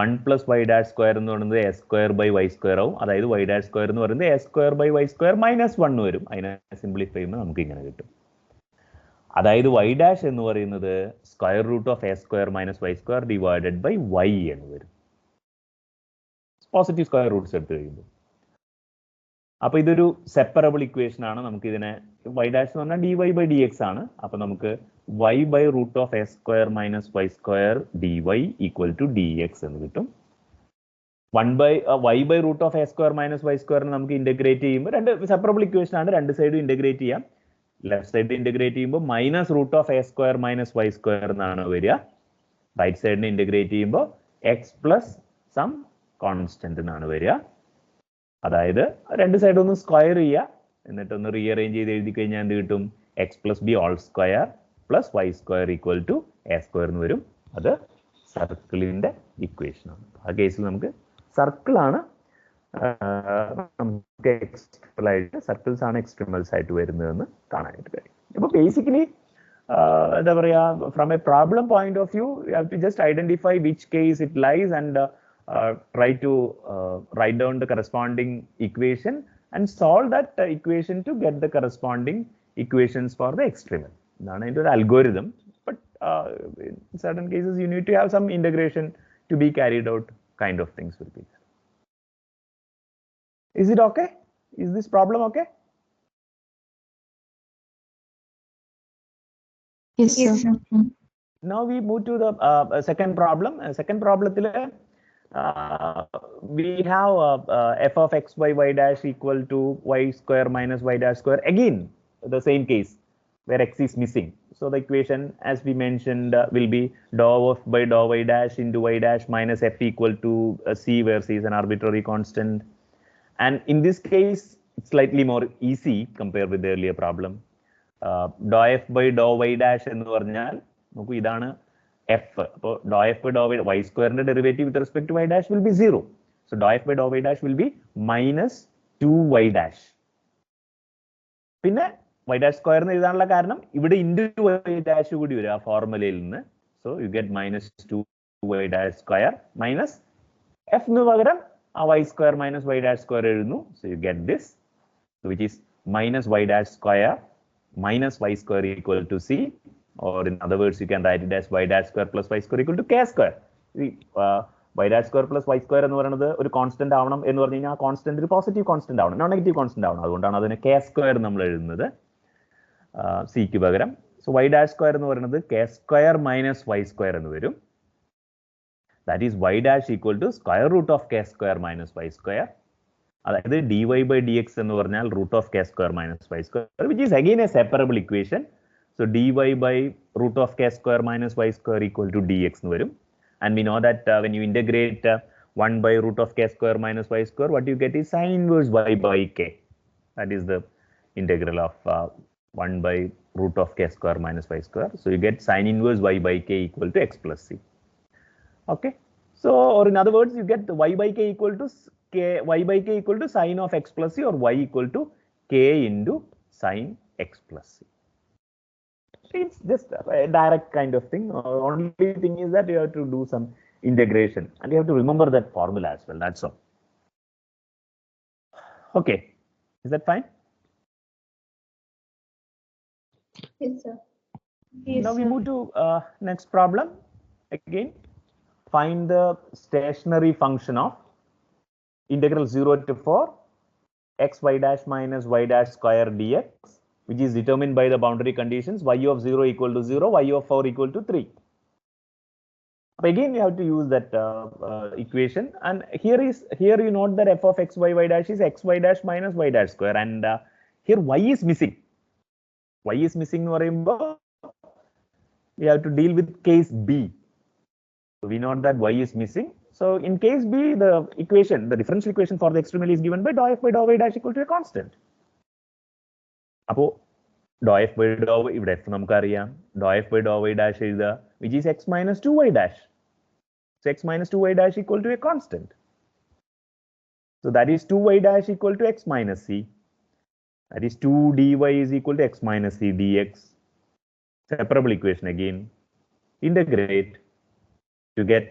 1 പ്ലസ് വൈ ഡാഷ് സ്ക്വയർ എന്ന് പറയുന്നത് a square by y square ആവും. അതായത് വൈ ഡാഷ് സ്ക്വയർ എന്ന് പറയുന്നത് a square by y square -1 വരും. അതിനെ സിംപ്ലിഫൈ ചെയ്യുമ്പോൾ നമുക്ക് ഇങ്ങനെ കിട്ടും. അതായത് y ഡാഷ് എന്ന് പറയുന്നത് square root of a square minus y square divided by y എന്ന് വരും. പോസിറ്റീവ് സ്ക്വയർ റൂട്ട്സ് എടുത്തു കഴിയുമ്പോൾ. അപ്പൊ ഇതൊരു സെപ്പറബിൾ ഇക്വേഷൻ ആണ്. നമുക്ക് ഇതിനെ y ഡാഷ് എന്ന് പറഞ്ഞാൽ dy ബൈ dx ആണ്. അപ്പൊ നമുക്ക് y by root of a square minus y square dy equal to dx എന്ന് കിട്ടും. y by root of a square minus y സ്ക്വയറിന് നമുക്ക് ഇന്റഗ്രേറ്റ് ചെയ്യുമ്പോൾ രണ്ട് സെപ്പറബിൾ ഇക്വേഷൻ ആണ്, രണ്ട് സൈഡും ഇന്റഗ്രേറ്റ് ചെയ്യാം. ലെഫ്റ്റ് സൈഡ് ഇന്റഗ്രേറ്റ് ചെയ്യുമ്പോൾ minus root of a square minus y square എന്നാണ് വരിക. റൈറ്റ് സൈഡിനെ ഇന്റഗ്രേറ്റ് ചെയ്യുമ്പോൾ x പ്ലസ് സം കോൺസ്റ്റന്റ് എന്നാണ് വരിക. അതായത് രണ്ട് സൈഡ് ഒന്ന് സ്ക്വയർ ചെയ്യുക, എന്നിട്ടൊന്ന് റീഅറേഞ്ച് ചെയ്ത് എഴുതി കഴിഞ്ഞാൽ എന്ത് കിട്ടും? X plus b all square plus y square equal to a square എന്ന് വരും. അത് സർക്കിളിന്റെ ഇക്വേഷൻ ആണ്. ആ കേസിൽ നമുക്ക് സർക്കിളാണ് നമുക്ക് എക്സ്റ്റർണൽ ആയിട്ട് സർക്കിൾസ് ആണ് എക്സ്റ്റർണൽസ് ആയിട്ട് വരുന്നതെന്ന് കാണാനായിട്ട് കഴിയും. അപ്പോൾ ബേസിക്കലി എന്താ പറയുക, from a problem point of view you have to just identify which case it lies and try to write down the corresponding equation and solve that equation to get the corresponding equations for the extremal. That's an algorithm, but in certain cases you need to have some integration to be carried out, kind of things will be there. Is it okay? Is this problem okay? Yes, sir. Now we move to the second problem. Second problem we have f of x by y dash equal to y square minus y dash square. Again, the same case where x is missing. So the equation, as we mentioned, will be dou f by dou y dash into y dash minus f equal to c, where c is an arbitrary constant. And in this case, it's slightly more easy compared with the earlier problem. Dou f by dou y dash എന്ന് പറഞ്ഞാൽ നമുക്ക് ഇതാണ് f. അപ്പോൾ dou f by dou y സ്ക്വയറിന്റെ derivative with respect to y dash will be 0. So dou f by dou y dash will be minus 2y dash. പിന്നെ y dash സ്ക്വയർ എന്ന് എഴുതാനുള്ള കാരണം ഇവിടെ ഇൻറ്റു y dash കൂടി വരും ആ ഫോർമുലയിൽ നിന്ന്. So you get minus 2y dash square minus f ന് പകരം ആ y square minus y dash square എഴുതുന്നു. So you get this, which is minus y dash square minus y square equal to c, or in other words you can write it as y dash square plus y square equal to k square. Y dash square plus y square എന്ന് പറയുന്നത് ഒരു കോൺസ്റ്റന്റ് ആവണം എന്ന് പറഞ്ഞു കഴിഞ്ഞാൽ ആ കോൺസ്റ്റന്റ് ഒരു പോസിറ്റീവ് കോൺസ്റ്റന്റ് ആവണം, നോൺ നെഗറ്റീവ് കോൺസ്റ്റന്റ് ആവണം. അതുകൊണ്ടാണ് അതിന് k സ്ക്വയർ നമ്മൾ എഴുതുന്നത് സിക്ക് പകരം. സോ y dash square എന്ന് പറയുന്നത് k square minus y square എന്ന് വരും. That is y dash equal to square root of k square minus y square. അതായത് dy by dx എന്ന് പറഞ്ഞാൽ root of k square minus y square, which is again a separable equation. So dy by root of k square minus y square equal to dx എന്ന് വരും. And we know that when you integrate 1 by root of k square minus y square, what you get is sin inverse y by k. That is the integral of 1 by root of k square minus y square. So you get sin inverse y by k equal to x plus c. Okay. So, or in other words, you get y by k equal to y by k equal to sin of x plus c, or y equal to k into sin x plus c. It's just a direct kind of thing. Only thing is that you have to do some integration and you have to remember that formula as well. That's all. Okay, is that fine? Yes, sir. Now we move to next problem. Again, find the stationary function of integral 0 to 4 x y dash minus y dash square dx, which is determined by the boundary conditions y of 0 equal to 0, y of 4 equal to 3. Again, you have to use that equation, and here you note that f of x by y dash is x y dash minus y dash square, and here y is missing. Y is missing എന്ന് പറയുമ്പോൾ we have to deal with case B. So we know that y is missing. So in case B, the equation, the differential equation for the extremal is given by dou f by dou y dash equal to a constant. അപ്പോൾ dou f by dou y, ഇവിടെ f നമുക്കറിയാം, dou f by dou y dash എഴുതുക, which is x minus 2y dash. So x minus 2y dash equal to a constant. So that is 2y dash equal to x minus c. That is 2 dy is equal to x minus c dx. Separable equation again. Integrate to get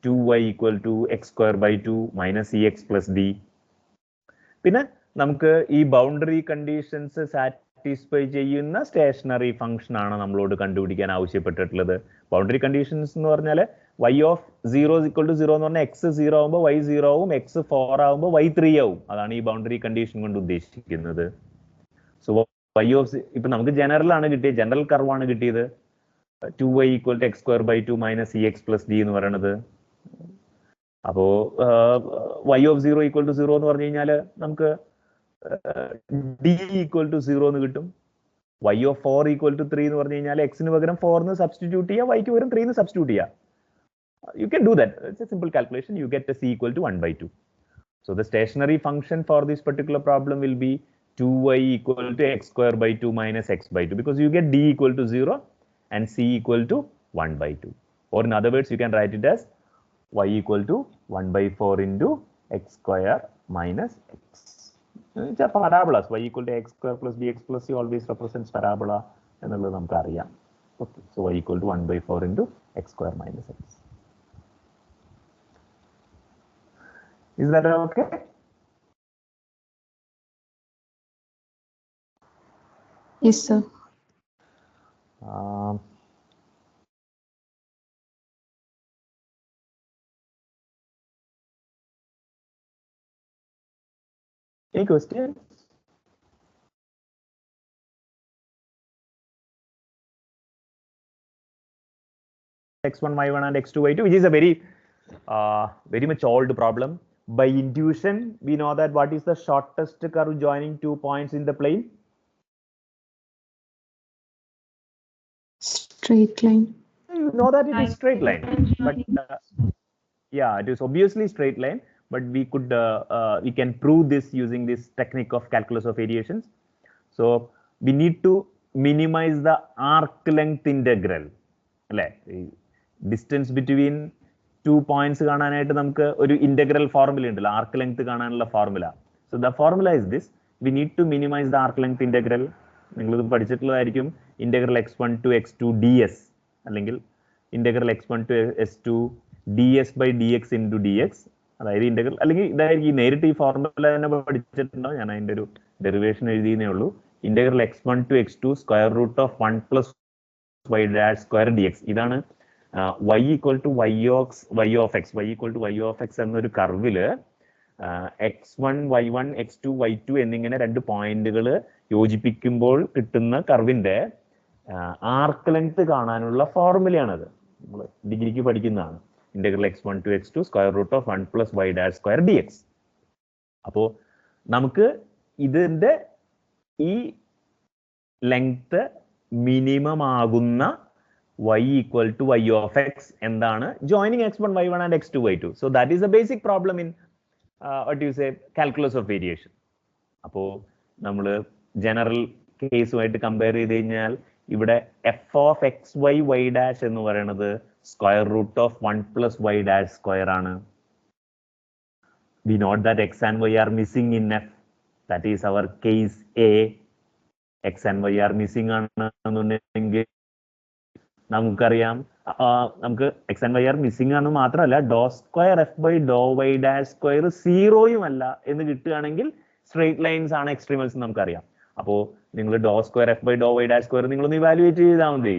2y equal to x square by 2 minus cx plus d. പിന്നെ നമുക്ക് ഈ ബൗണ്ടറി കണ്ടീഷൻസ് സാറ്റിസ്ഫൈ സാറ്റിസ്ഫൈ ചെയ്യുന്ന സ്റ്റേഷനറി ഫംഗ്ഷൻ ആണ് നമ്മളോട് കണ്ടുപിടിക്കാൻ ആവശ്യപ്പെട്ടിട്ടുള്ളത്. ബൗണ്ടറി കണ്ടീഷൻസ് എന്ന് പറഞ്ഞാൽ y of 0 is equal to 0 എന്ന് പറഞ്ഞാൽ x 0 ആകുമ്പോൾ y 0 ആവും, x 4 ആകുമ്പോൾ y 3 ആവും. അതാണ് ഈ ബൗണ്ടറി കണ്ടീഷൻ കൊണ്ട് ഉദ്ദേശിക്കുന്നത്. സോ y of ഇപ്പൊ നമുക്ക് ജനറൽ ആണ് കിട്ടിയത്, ജനറൽ കർവ് ആണ് കിട്ടിയത്. 2y equal to x square by 2 minus cx plus d എന്ന് പറയുന്നത്. അപ്പോ y of 0 equal to 0 എന്ന് പറഞ്ഞു കഴിഞ്ഞാൽ നമുക്ക് d equal to 0 എന്ന് കിട്ടും. y of 4 equal to 3 എന്ന് പറഞ്ഞു കഴിഞ്ഞാൽ x ന് പകരം 4 എന്ന് സബ്സ്റ്റിറ്റ്യൂട്ട് ചെയ്യുക, y ക്ക് പകരം 3 എന്ന് സബ്സ്റ്റിറ്റ്യൂട്ട് ചെയ്യുക. You can do that. It's a simple calculation. You get a c equal to 1 by 2. So the stationary function for this particular problem will be 2y equal to x square by 2 minus x by 2, because you get d equal to 0 and c equal to 1 by 2. Or in other words, you can write it as y equal to 1 by 4 into x square minus x. It's a parabola. Y equal to x square plus dx plus c always represents parabola. Okay, so y equal to 1 by 4 into x square minus x. Is that okay? Yes, sir. Any questions? x1, y1 and x2, y2, which is a very much old problem. By intuition, we know that what is the shortest curve joining 2 points in the plane? Straight line. You know that it is straight line, but yeah, it is obviously straight line. But we can prove this using this technique of calculus of variations. So we need to minimize the arc length integral. Distance between 2 points കാണാനായിട്ട് നമുക്ക് ഒരു ഇന്റഗ്രൽ ഫോർമുല ഉണ്ടല്ലോ, ആർക്ക് ലെങ്ത് കാണാനുള്ള formula. So the formula is this: we need to minimize the arc length integral. നിങ്ങളിത് പഠിച്ചിട്ടുള്ളതായിരിക്കും. Integral x1 to x2 ds അല്ലെങ്കിൽ integral x1 to s2 ds by dx into dx. അതായത് ഇന്റഗ്രൽ അല്ലെങ്കിൽ ഇതായിരിക്കും നേരിട്ട് ഈ ഫോർമുല തന്നെ പഠിച്ചിട്ടുണ്ടാവും. ഞാൻ അതിന്റെ ഒരു ഡെറിവേഷൻ എഴുതിയേ ഉള്ളൂ. Integral x1 to x2 square root of 1 plus y dash square dx. ഇതാണ് y equal to y of x എന്നൊരു കർവില് x1 y1 x2 y2 എന്നിങ്ങനെ രണ്ട് പോയിന്റുകൾ യോജിപ്പിക്കുമ്പോൾ കിട്ടുന്ന കർവിന്റെ ആർക്ക് ലെങ്ത് കാണാനുള്ള ഫോർമുലയാണത്. നമ്മൾ ഡിഗ്രിക്ക് പഠിക്കുന്നതാണ്. Integral x1 to x2 square root of 1 plus y dash square dx. അപ്പോ നമുക്ക് ഇതിന്റെ ഈ ലെങ്ത് മിനിമം ആകുന്ന y equal to y of x എന്താണ് joining x1 y1 and x2 y2. So that is a basic problem in what you say calculus of variation. അപ്പോ നമ്മൾ ജനറൽ കേസുമായിട്ട് കമ്പയർ ചെയ്ത് കഴിഞ്ഞാൽ ഇവിടെ f of x y dash എന്ന് പറയുന്നത് square root of 1 plus y dash square ആണ്. We note that x and y are missing in f. That is our case A. x and y are missing ആണെന്നുണ്ടെങ്കിൽ നമുക്കറിയാം, നമുക്ക് x and y are missing ആണെന്ന് മാത്രമല്ല doh square f by doh y dash square 0 അല്ല എന്ന് കിട്ടുകയാണെങ്കിൽ സ്ട്രേറ്റ് ലൈൻസ് ആണ് എക്സ്ട്രീമൽസ് നമുക്കറിയാം. അപ്പോൾ നിങ്ങൾ doh square f by doh y dash square നിങ്ങളൊന്ന് ഇവാലുവേറ്റ് ചെയ്താൽ മതി.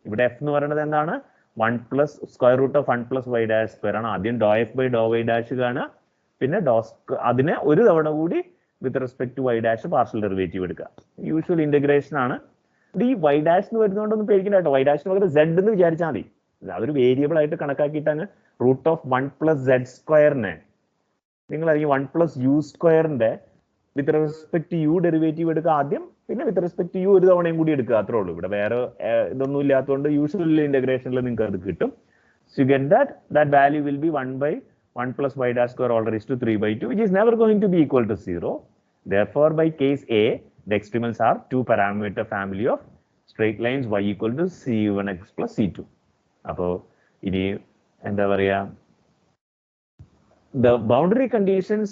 ഇവിടെ f എന്ന് പറയുന്നത് എന്താണ്? 1 plus square root of 1 plus y dash square ആണ്. ആദ്യം ഡോ f by doh y dash കാണുക, പിന്നെ അതിനെ ഒരു തവണ കൂടി with respect to y dash partial derivative എടുക്കുക. യൂഷ്വൽ ഇന്റഗ്രേഷൻ ആണ്. ഈ y dash എന്ന് വരുന്നതുകൊണ്ടൊന്നും പേടിക്കണ്ട കേട്ടോ. y dash എന്ന് പകരം z എന്ന് വിചാരിച്ചാൽ മതി. അതൊരു വേരിയബിൾ ആയിട്ട് കണക്കാക്കിയിട്ടാണ് റൂട്ട് ഓഫ് 1 plus z സ്ക്വയറിനെ നിങ്ങൾ അല്ലെങ്കിൽ 1 plus u സ്ക്വയറിന്റെ with respect to u derivative എടുക്കുക ആദ്യം, പിന്നെ വിത്ത് റെസ്പെക്ട് ടു യു ഒരു തവണയും കൂടി എടുക്കുക. അത്രേ ഉള്ളൂ. ഇവിടെ വേറെ ഇതൊന്നും ഇല്ലാത്തതുകൊണ്ട് യൂഷ്വൽ ഇന്റഗ്രേഷനിൽ നിങ്ങൾക്ക് അത് കിട്ടും. So you get that value will be 1 by 1 plus y dash square all raised to 3 by 2, which is never going to be equal to 0. Therefore, by case A, the extremals are two parameter family of straight lines y equal to c1x plus c2. അപ്പോൾ ഇനി എന്താ പറയാ, the boundary conditions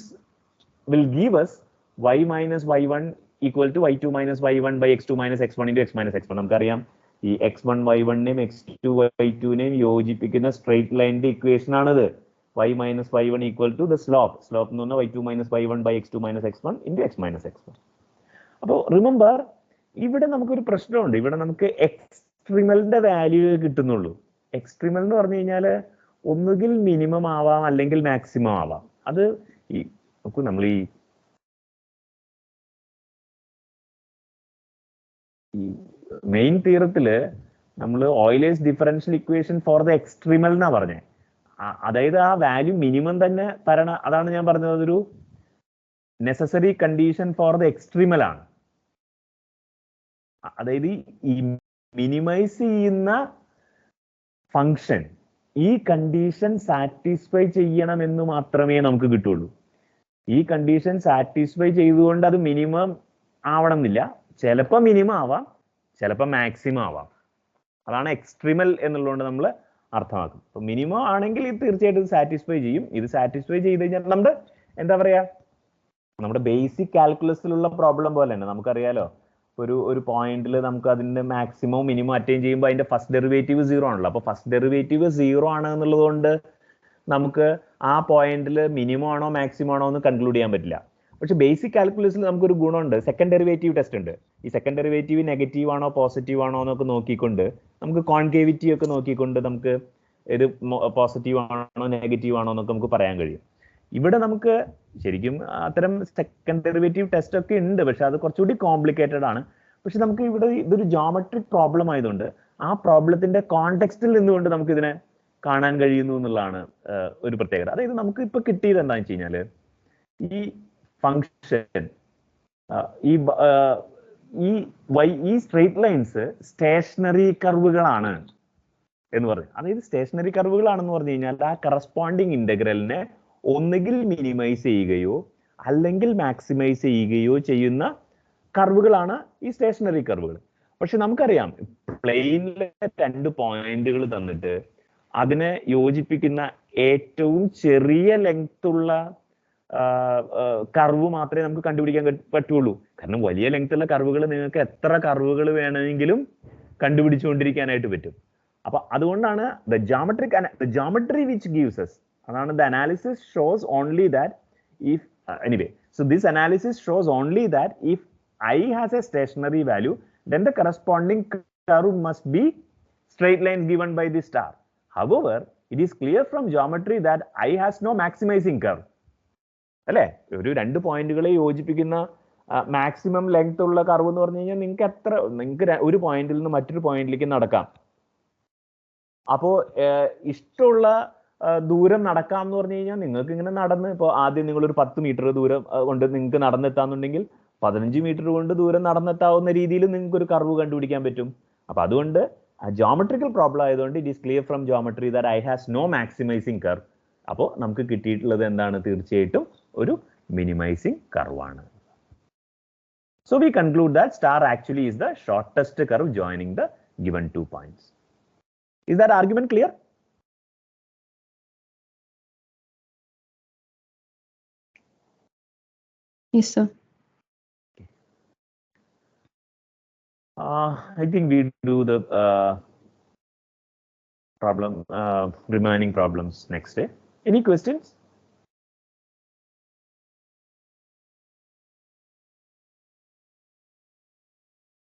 will give us y minus y1 equal to y2 minus y1 by x2 minus x1 into x minus x1. നമുക്കറിയാം ഈ x1 y1നെയും x2 y2നെയും യോജിപ്പിക്കുന്ന സ്ട്രേറ്റ് ലൈനിന്റെ ഇക്വേഷൻ ആണിത്. y minus y1 equal to the slope എന്ന് പറഞ്ഞാൽ y2 minus y1 by x2 minus x1 into x minus x1. അപ്പോൾ റിമെമ്പർ, ഇവിടെ നമുക്കൊരു പ്രശ്നമുണ്ട്. ഇവിടെ നമുക്ക് എക്സ്ട്രീമലിന്റെ വാല്യൂ കിട്ടുന്നുള്ളൂ. എക്സ്ട്രീമൽ എന്ന് പറഞ്ഞു കഴിഞ്ഞാൽ ഒന്നുകിൽ മിനിമം ആവാം അല്ലെങ്കിൽ മാക്സിമം ആവാം. അത് ഈ നോക്കൂ, നമ്മൾ ഈ മെയിൻ തിയറത്തില് നമ്മൾ Euler's differential equation for the extremal എന്നാ പറഞ്ഞത്. അതായത് ആ വാല്യൂ മിനിമം തന്നെ തരണം. അതാണ് ഞാൻ പറഞ്ഞത്, അതൊരു നെസസറി കണ്ടീഷൻ ഫോർ ദ എക്സ്ട്രീമൽ ആണ്. അതായത് ഈ മിനിമൈസ് ചെയ്യുന്ന ഫങ്ഷൻ ഈ കണ്ടീഷൻ സാറ്റിസ്ഫൈ ചെയ്യണമെന്ന് മാത്രമേ നമുക്ക് കിട്ടുള്ളൂ. ഈ കണ്ടീഷൻ സാറ്റിസ്ഫൈ ചെയ്തുകൊണ്ട് അത് മിനിമം ആവണം എന്നില്ല. ചിലപ്പോൾ മിനിമം ആവാം, ചിലപ്പോൾ മാക്സിമം ആവാം. അതാണ് എക്സ്ട്രീമൽ എന്നുള്ളതുകൊണ്ട് നമ്മൾ അർത്ഥമാക്കും. അപ്പൊ മിനിമം ആണെങ്കിൽ ഇത് തീർച്ചയായിട്ടും സാറ്റിസ്ഫൈ ചെയ്യും. ഇത് സാറ്റിസ്ഫൈ ചെയ്ത് കഴിഞ്ഞാൽ നമ്മുടെ എന്താ പറയാ, നമ്മുടെ ബേസിക് കാൽക്കുലസിലുള്ള പ്രോബ്ലം പോലെ തന്നെ നമുക്കറിയാലോ, ഒരു പോയിന്റിൽ നമുക്ക് അതിന്റെ മാക്സിമം മിനിമം അറ്റൈൻ ചെയ്യുമ്പോൾ അതിന്റെ ഫസ്റ്റ് ഡെറിവേറ്റീവ് 0 ആണല്ലോ. അപ്പൊ ഫസ്റ്റ് ഡെറിവേറ്റീവ് 0 ആണ് എന്നുള്ളത് കൊണ്ട് നമുക്ക് ആ പോയിന്റിൽ മിനിമം ആണോ മാക്സിമം ആണോ എന്ന് കൺക്ലൂഡ് ചെയ്യാൻ പറ്റില്ല. പക്ഷെ ബേസിക് കാൽക്കുലസിൽ നമുക്കൊരു ഗുണമുണ്ട്, സെക്കൻഡ് ഡെറിവേറ്റീവ് ടെസ്റ്റ് ഉണ്ട്. ഈ സെക്കൻഡ് ഡെറിവേറ്റീവ് നെഗറ്റീവ് ആണോ പോസിറ്റീവ് ആണോ എന്നൊക്കെ നോക്കിക്കൊണ്ട്, നമുക്ക് കോൺകേവിറ്റി ഒക്കെ നോക്കിക്കൊണ്ട് നമുക്ക് ഇത് പോസിറ്റീവ് ആണോ നെഗറ്റീവ് ആണോ എന്നൊക്കെ നമുക്ക് പറയാൻ കഴിയും. ഇവിടെ നമുക്ക് ശരിക്കും അത്തരം സെക്കൻഡ് ഡെറിവേറ്റീവ് ടെസ്റ്റ് ഒക്കെ ഉണ്ട്, പക്ഷെ അത് കുറച്ചുകൂടി കോംപ്ലിക്കേറ്റഡ് ആണ്. പക്ഷെ നമുക്ക് ഇവിടെ ഇതൊരു ജോമെട്രിക് പ്രോബ്ലം ആയതുകൊണ്ട് ആ പ്രോബ്ലത്തിന്റെ കോണ്ടെക്സ്റ്റിൽ നിന്നുകൊണ്ട് നമുക്ക് ഇതിനെ കാണാൻ കഴിയുന്നു എന്നുള്ളതാണ് ഒരു പ്രത്യേകത. അതായത് നമുക്ക് ഇപ്പൊ കിട്ടിയത് എന്താണെന്ന് വെച്ച് കഴിഞ്ഞാല്, ഈ ഫങ്ഷൻ ഈ സ്ട്രെയിറ്റ് ലൈൻസ് സ്റ്റേഷനറി കർവുകളാണ് എന്ന് പറഞ്ഞു. അതായത് സ്റ്റേഷനറി കർവുകളാണെന്ന് പറഞ്ഞു കഴിഞ്ഞാൽ ആ കറസ്പോണ്ടിങ് ഇന്റഗ്രലിനെ ഒന്നുകിൽ മിനിമൈസ് ചെയ്യുകയോ അല്ലെങ്കിൽ മാക്സിമൈസ് ചെയ്യുകയോ ചെയ്യുന്ന കർവുകളാണ് ഈ സ്റ്റേഷനറി കർവുകൾ. പക്ഷെ നമുക്കറിയാം, പ്ലെയിനിലെ 2 പോയിന്റുകൾ തന്നിട്ട് അതിനെ യോജിപ്പിക്കുന്ന ഏറ്റവും ചെറിയ ലെങ്ത് ഉള്ള കർവ് മാത്രമേ നമുക്ക് കണ്ടുപിടിക്കാൻ പറ്റുള്ളൂ. കാരണം വലിയ ലെങ്ത് ഉള്ള കർവുകൾ നിങ്ങൾക്ക് എത്ര കർവുകൾ വേണമെങ്കിലും കണ്ടുപിടിച്ചുകൊണ്ടിരിക്കാനായിട്ട് പറ്റും. അപ്പൊ അതുകൊണ്ടാണ് the geometry which gives us, അതാണ് the analysis shows only that if anyway, so this analysis shows only that if I has a stationary value, then the corresponding curve must be straight lines given by the star. However, it is clear from geometry that I has no maximizing curve. അല്ലേ? ഒരു 2 പോയിന്റുകളെ യോജിപ്പിക്കുന്ന മാക്സിമം ലെങ്ത് ഉള്ള കർവ് എന്ന് പറഞ്ഞു കഴിഞ്ഞാൽ നിങ്ങൾക്ക് ഒരു പോയിന്റിൽ നിന്ന് മറ്റൊരു പോയിന്റിലേക്ക് നടക്കാം. അപ്പോ ഇഷ്ടമുള്ള ദൂരം നടക്കാം എന്ന് പറഞ്ഞു കഴിഞ്ഞാൽ നിങ്ങൾക്ക് ഇങ്ങനെ നടന്ന്, ഇപ്പോൾ ആദ്യം നിങ്ങൾ ഒരു 10 മീറ്റർ ദൂരം കൊണ്ട് നിങ്ങൾക്ക് നടന്നെത്താന്നുണ്ടെങ്കിൽ 15 മീറ്റർ കൊണ്ട് ദൂരം നടന്നെത്താവുന്ന രീതിയിൽ നിങ്ങൾക്ക് ഒരു കർവ് കണ്ടുപിടിക്കാൻ പറ്റും. അപ്പൊ അതുകൊണ്ട് ജോമെട്രിക്കൽ പ്രോബ്ലം ആയതുകൊണ്ട് it is clear from geometry that I has no maximising curve. അപ്പോൾ നമുക്ക് കിട്ടിയിട്ടുള്ളത് എന്താണ്? തീർച്ചയായിട്ടും ഒരു മിനിമൈസിങ് കർവാണ്. So we conclude that star actually is the shortest curve joining the given 2 points. Is that argument clear? Yes, sir. I think we do the remaining problems next day. Any questions?